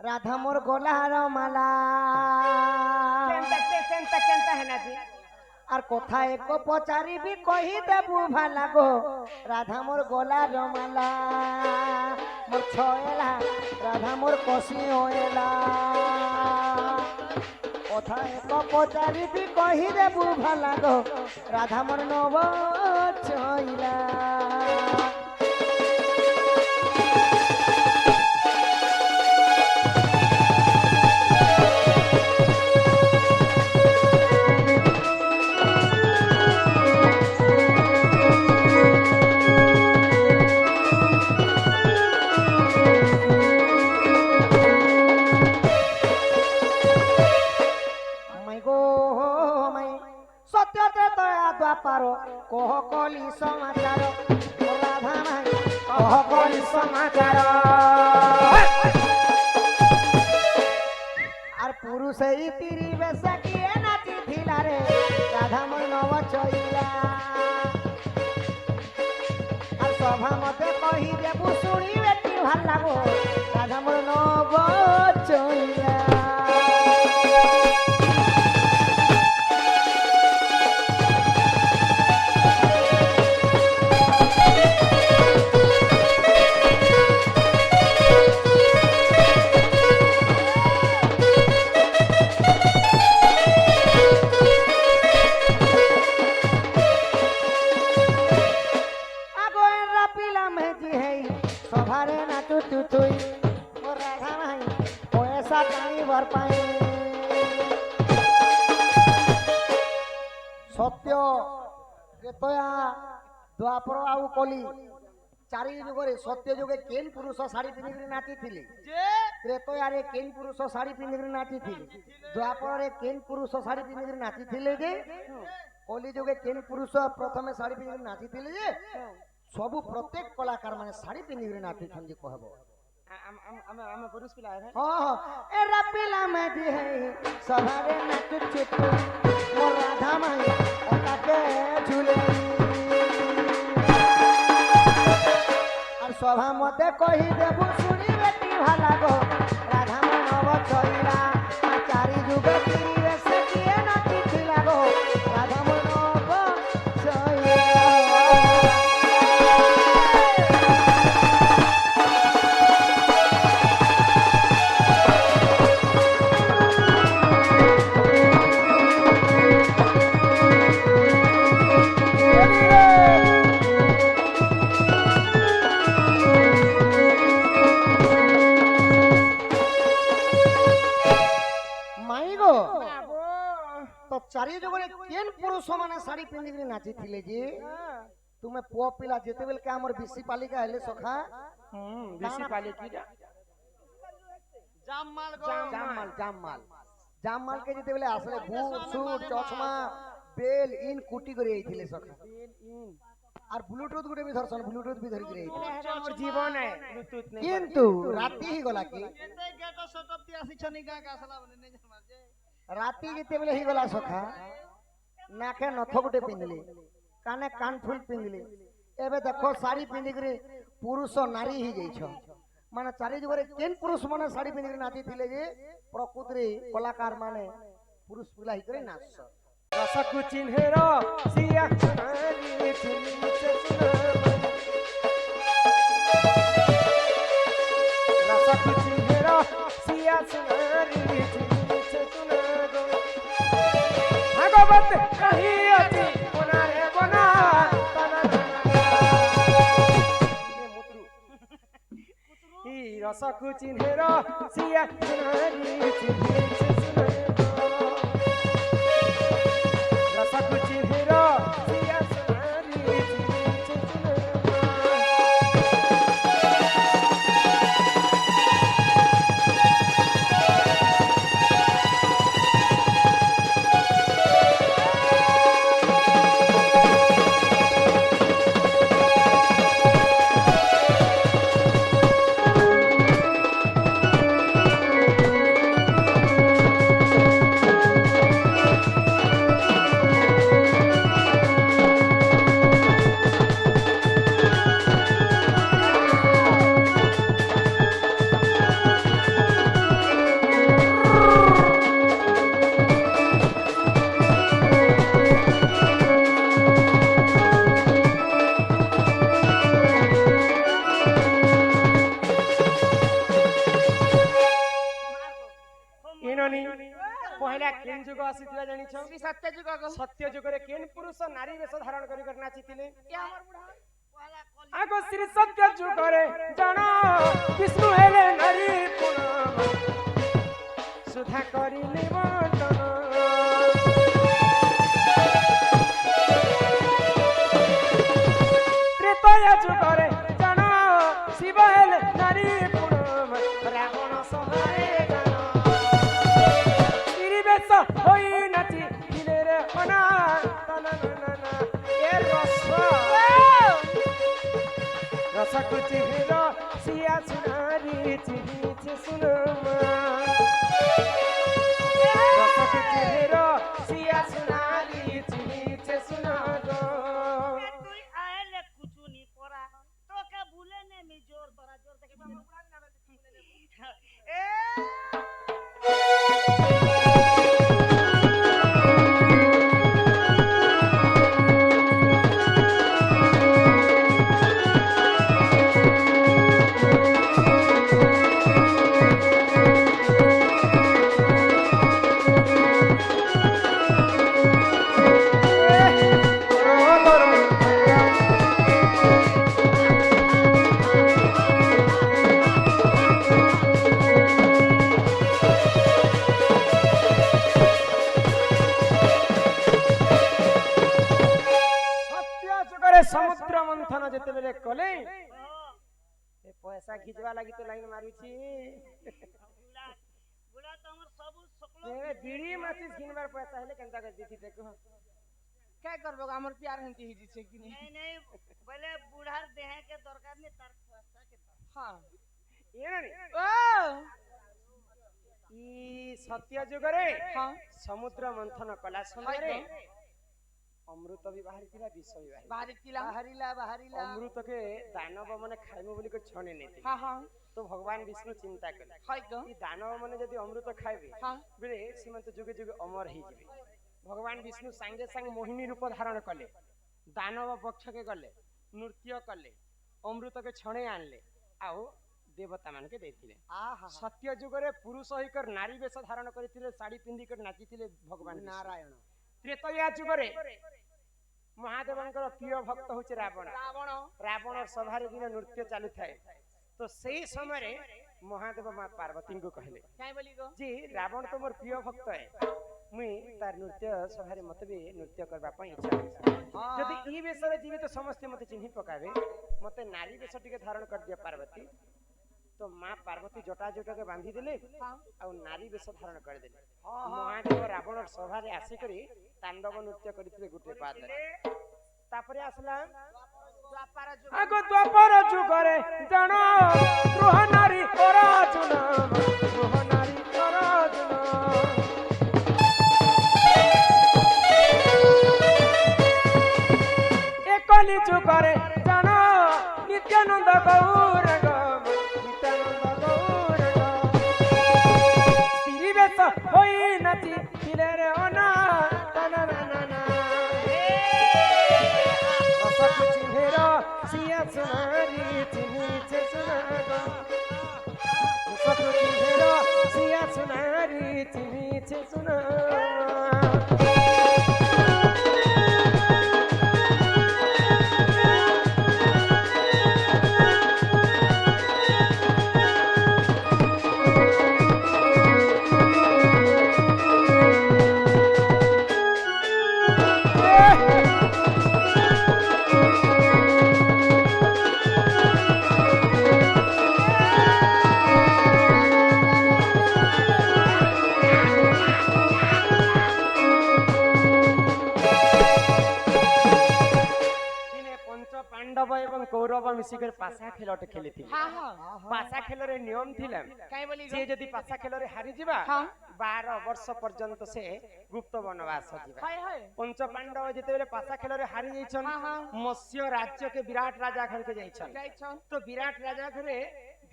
রাধা মোর গলার মালা কেনতা হেনা জি আর কথা এক পচারিবি কহি দেবু ভালা গো রাধা মোর গলার মালা মোর ছয়লা রাধা মোর কষি হয়েলা কথা এক পচারিবি কহি দেবু ভালা গো রাধা মোর নব ছয়লা পারো কহ কলি সমাচার রাধা নাই কহ কলি সমাচার আর পুরুষ এই তিরি বেশা কিয়ে নাচিছিলা রে রাধা মোর নব চইলা আর সভা মতে কহি দেবু শুনিবে কি ভাল লাগো রাধা মোর নব চইলা সত্য ত্রেতয়া দ্বাপর আউ কলি চারি যুগরে সত্য যুগে কেন পুরুষ শাড়ি পিঁধিকি নাচিଥିଲେ ত্রেতয়ারে কেন পুরুষ শাড়ি পিঁধিকি নাচিଥିଲେ দ্বাপরে কেন পুরুষ শাড়ি পিঁধিকি নাচিଥିଲେ যে কলি যুগে কেন পুরুষ প্রথমে শাড়ি পিঁধিকি নাচিଥିଲେ যে সবু প্রত্যেক কলাকার মানে শাড়ি পিঁধিকি নাচুছন্তি কহব আমি পুরুষ পিলা है हां एरा पिला में दी है सहारे नाच चितू मोर राधा माई ओताके झूले और सभा मते कहि देबु सुनी बेटी भाला गो राधा मानव चईला चारि जुग तिरी से किए नाची थिला गो राधा मानव चईला চারি জগরে কেন পুরুষ মানে শাড়ি পিঁধিকি নাচিছিলে যে তুমি পুଅ ପିଲା ଯେତେବେଳେ କେ ଆମର ବିଶି ପାଲିକା ହେଲେ ସଖା বেশি পালে কি জামমাল জামমাল জামমাল জামমাল কে যেতেବେଳେ আসলে বুট সুট চশমা বেল ইন কুটি করে আইଥିଲେ সখা আর ব্লুটুথ গুটে বি ধরছন ব্লুটুথ বি ধরি করে আইଥିଲେ মোর জীবন है ब्लूटूथ नहीं কিন্তু রাতি হি গলা কি এতে গেট সেটআপ দি আসি ছনি গা গা সালা বনে নেই জামার যে রাতি যেতেବେଳେ হি গলা সখা নাকে নথ গুটে পিঁধিলে কানে কান ফুল পিঁধিলে এবে দেখো শাড়ি পিঁধিকি পুরুষ নারী হি যাইছ মানে চারি যুগরে কেন পুরুষ মানে শাড়ি পিঁধিকি নাচিଥିଲେ যে প্রকৃতিরে কলাকার মানে পুরুষ পিলা হি করে নাচছ रसकु चिन्हेर सिया सुनारी चुनिचे सुनारी रसकु चिन्हेर सिया सुनारी चुनिचे सुनारी भागवत कही अछि बनारे बना ई रसकु चिन्हेर सिया सुनारी चुनिचे सुनारी रसकु चिन्हेर सिया सुनारी चुनिचे सुनारी पहला केन जुग आसीथिला जानिछ श्री सत्य जुग को सत्य जुग रे केन पुरुष नारी वेश धारण करी कर नाचिथिले ये हमर बुढ़ा पहला कली आगो श्री सत्य जुग रे जानो विष्णु हेले नारी पूनम सुधा करी निबंधन त्रेतया जुग रे जानो शिव हेले नारी पूनम रावण सहारे जानो गिरिवेश होई नाची दिले रे अना तनननना ए रस कुची हिरो सिया सुनारी चिहिचे सुनमा रस कुची हिरो सिया सुनारी चिहिचे सुनागो তুই আইলে কুচুনি পড়া তোকে ভুলে নে মি জোর তোরা জোর থেকে আমার বুড়া না এ समुद्र मंथन जेते बेले कले ए पैसा खिचवा लागि तो लाइन मारुची বুড়া বুড়া তো আমার সব সকল ए बीड़ी माचिस किनबार पैसा हेले केनता कर देती देखो क्या करबो हमर प्यार हंती ही दिसे कि नहीं नहीं पहले बुढ़ार देह के दरकार नहीं तार पैसा के हां ये नहीं ओ ई सत्य जुग रे हां समुद्र मंथन कला समय रे अमृत भी बाहरी थिला विष भी बाहरी किला बाहरीला अमृत के दानव माने खाइमो बोली को छने नेति हां हां तो भगवान विष्णु चिंता कले हाय ग ई दानव माने यदि अमृत खाइबे हां बेले सीमंत जुगे जुगे अमर ही जिबे भगवान विष्णु संगे संग मोहिनी रूप धारण कले दानव पक्ष के गले नृत्य कले अमृत के छणे आनले आउ देवता मान के देथिले आहा सत्य जुग रे पुरुष होइकर नारी वेश धारण करिथिले साड़ी पिंदी कर नाचिथिले भगवान नारायण त्रेतया जुग रे महादेवंकर प्रिय भक्त होचे रावण रावण रावण सभारे दिन नृत्य चालू थाए तो सही समय रे महादेव मां पार्वती को कहले काय बोली गो जी रावण तो मोर प्रिय भक्त है मुई तार नृत्य सभारे मते भी नृत्य करबा पई इच्छा यदि ई बेसरे जीवे तो समस्त मते चिन्हि पकावे मते नारी बेस टिके धारण कर दिया पार्वती तो मां पार्वती जटा जटा के बांधी देले आ नारी बेस धारण कर देले महादेव रावण सभा रे आसी करी तांडव नृत्य करितले गुटे पाद तापरे आसला द्वापर जुग आगो द्वापर जुग रे जानो गृह नारी पराजुन गृह नारी पराजुन एकली जुग रे जानो नित्यानंद गौरंग नित्यानंद गौरंग स्त्री बेस होई नाची थिले रे अना तनननना रस चिन्हेरो सिया सुनारी चिन्हिचे सुनागो रस चिन्हेरो सिया सुनारी चिन्हिचे सुनागो पांडव एवं कौरव मिसिकर पासा खेलटे खेली हां हां पासा खेल रे नियम थिला काय बोली गो जे यदि पासा खेल रे हारि जिबा हां 12 वर्ष पर्यंत से गुप्त वनवास जिबा हाय हाय पंच पांडव जेते बेले पासा खेल रे हारि जाइछन हां हां मत्स्य राज्य के विराट राजा घर के जाइछन जाइछन तो विराट राजा घरे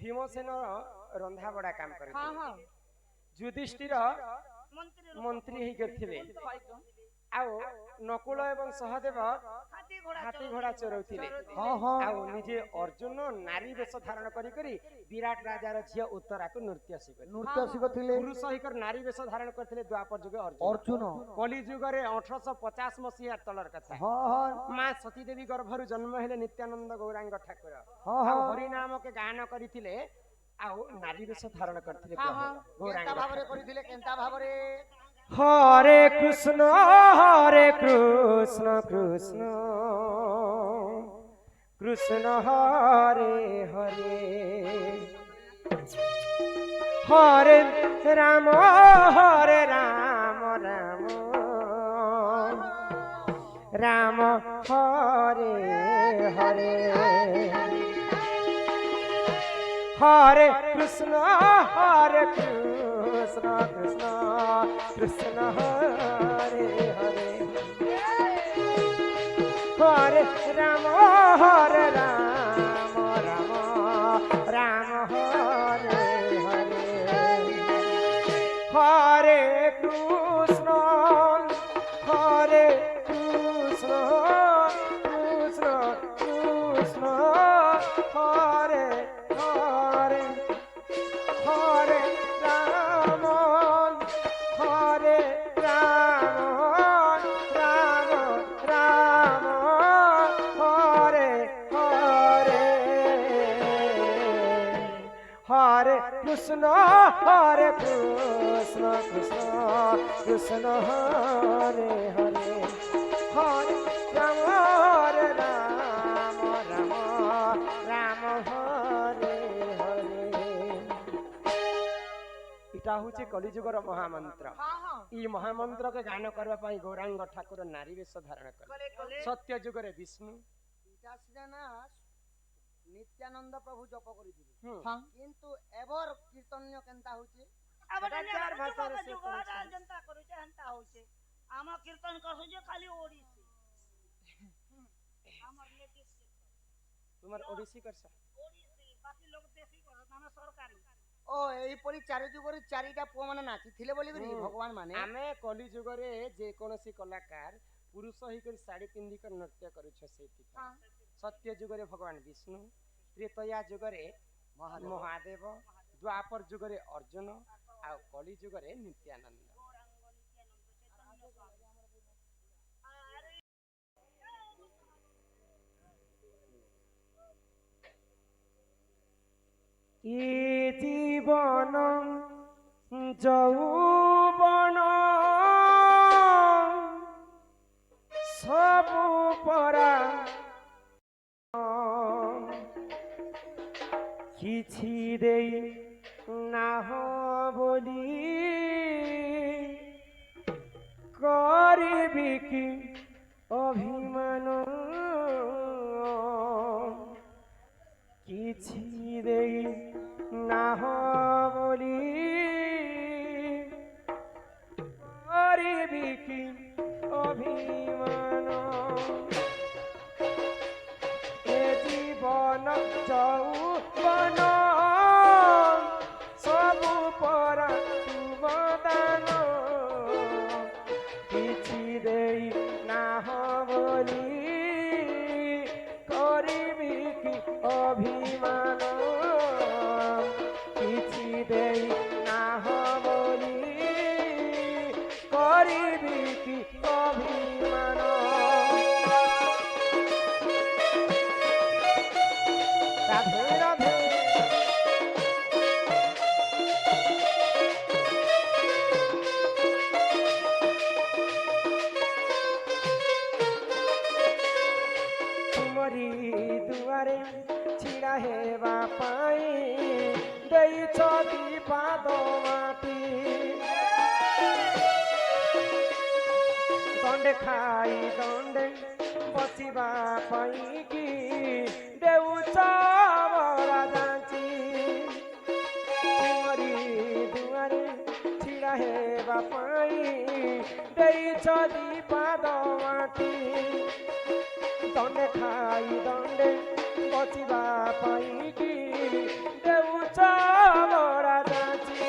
भीमसेन रंधा बड़ा काम करे हां हां युधिष्ठिर ମନ୍ତ୍ରୀ ହେଇକରିଥିଲେ ଆଉ ନକୁଳ ଏବଂ ସହଦେବ ହାତୀ ଘୋଡ଼ା ଚରାଉଥିଲେ ହଁ ହଁ ଆଉ ନିଜେ ଅର୍ଜୁନ ନାରୀ ବେଶ ଧାରଣ କରି କରି ବିରାଟ ରାଜାର ଝିଅ ଉତ୍ତରାକୁ ନୃତ୍ୟ ଶିଖୁଥିଲେ ନୃତ୍ୟ ଶିଖୁଥିଲେ ପୁରୁଷ ହେଇକର ନାରୀ ବେଶ ଧାରଣ କରିଥିଲେ ଦ୍ୱାପର ଯୁଗ ଅର୍ଜୁନ କଲି ଯୁଗରେ 1850 ମସିହା ତଳର କଥା ହଁ ହଁ ମା ସତୀ ଦେବୀ ଗର୍ଭରୁ ଜନ୍ମ ହେଲେ ନିତ୍ୟାନନ୍ଦ ଗୌରାଙ୍ଗ ଠାକୁର ହଁ, ଆଉ ହଁ। ହରିନାମକେ ଗାନ କରିଥିଲେ ଆଉ ନାରୀ ବେଶ ଧାରଣ କରିଥିଲେ କେନ୍ତା ପ୍ରଭୁ ଗୌରାଙ୍ଗ ଭାବରେ କରିଥିଲେ କେନ୍ତା ଭାବରେ হরে কৃষ্ণ কৃষ্ণ কৃষ্ণ হরে হরে হরে রাম রাম হরে হরে হরে কৃষ্ণ কৃষ্ণ কৃষ্ণ হরে হরে হরে রাম রাম রাম হরে হরে হরে কৃষ্ণ কৃষ্ণ কৃষ্ণ হরে হরে হরে রাম রাম হরে হরে হরে কৃষ্ণ কৃষ্ণ কৃষ্ণ হরে হরে হরে রাম রাম রাম হরে হরে এটা হচ্ছে কলিযুগর মহামন্ত্র এই মহামন্ত্রকে গান করবা পাই গৌরাঙ্গ ঠাকুর নারী বেশ ধারণ করে সত্য যুগরে বিষ্ণু এটা সিনা না নিত্যানন্দ প্রভু জপ করিଥିଲେ হুম। কিন্তু এবার কীর্তন্য কেনতা হচ্ছে ଆମ କୀର୍ତ୍ତନ କରୁଛେ ଖାଲି ଓଡିଶୀ ଆମର ଲେଡିସ୍ তোমার ওড়িশি করছ ଓଡିଶୀ ବାକି ଲୋକ ଦେଶୀ କରୁଛନ୍ତି ଆମେ ସରକାରୀ ও এইপরি চারি যুগরে চারিটা পুଅ মানে নাচিଥିଲେ ବୋଲି କରି ভগবান মানে ଆମେ କଲିଯୁଗରେ ଯେକୌଣସି କଳାକାର ପୁରୁଷ ହେଇକରି ଶାଢୀ ପିନ୍ଧିକରି ନୃତ୍ୟ କରୁଛ ସେଇଠି ସତ୍ୟ ଯୁଗରେ ଭଗବାନ ବିଷ୍ଣୁ ତ୍ରେତୟା ଯୁଗରେ ମହାଦେବ ଦ୍ୱାପର ଯୁଗରେ ଅର୍ଜୁନ ଆଉ କଳି ଯୁଗରେ ନିତ୍ୟାନନ୍ଦ ই জীবন যৌবন সবু পরা କିଛି ଦେଇ ନାହ ବୋଲି କରିବି କି ଅଭିମାନ କିଛି ଦେଇ ନାହ ବୋଲି କରିବି କି ଅଭିମାନ ଏ ଜୀବନ ଯୌବନ ସବୁ ପରା ସୁବଦାନ କିଛି ଦେଇ ନାହ ବୋଲି କରିବି କି ଅଭିମାନ କିଛି ଦେଇ ନାହ ବୋଲି କରିବି କି ଅଭିମାନ রাধে রাধে ତୁମରି ଦୁଆରେ ଛିଡ଼ା ହେବା ପାଇଁ ଦେଇଛ ପାଦ ମାଟି ଦଣ୍ଡେ ଖାଇ ଦଣ୍ଡେ ବସିବା ପାଇଁ କି ଦେଉଛ ବରା ଯାଞ୍ଚି ତୁମରି ଦୁଆରେ ଛିଡ଼ା ହେବା ପାଇଁ ଦେଇଛ ପାଦ ମାଟି ଦଣ୍ଡେ ଖାଇ ଦଣ୍ଡେ ବସିବା ପାଇଁ କି ଦେଉଛ ବରା ଯାଞ୍ଚି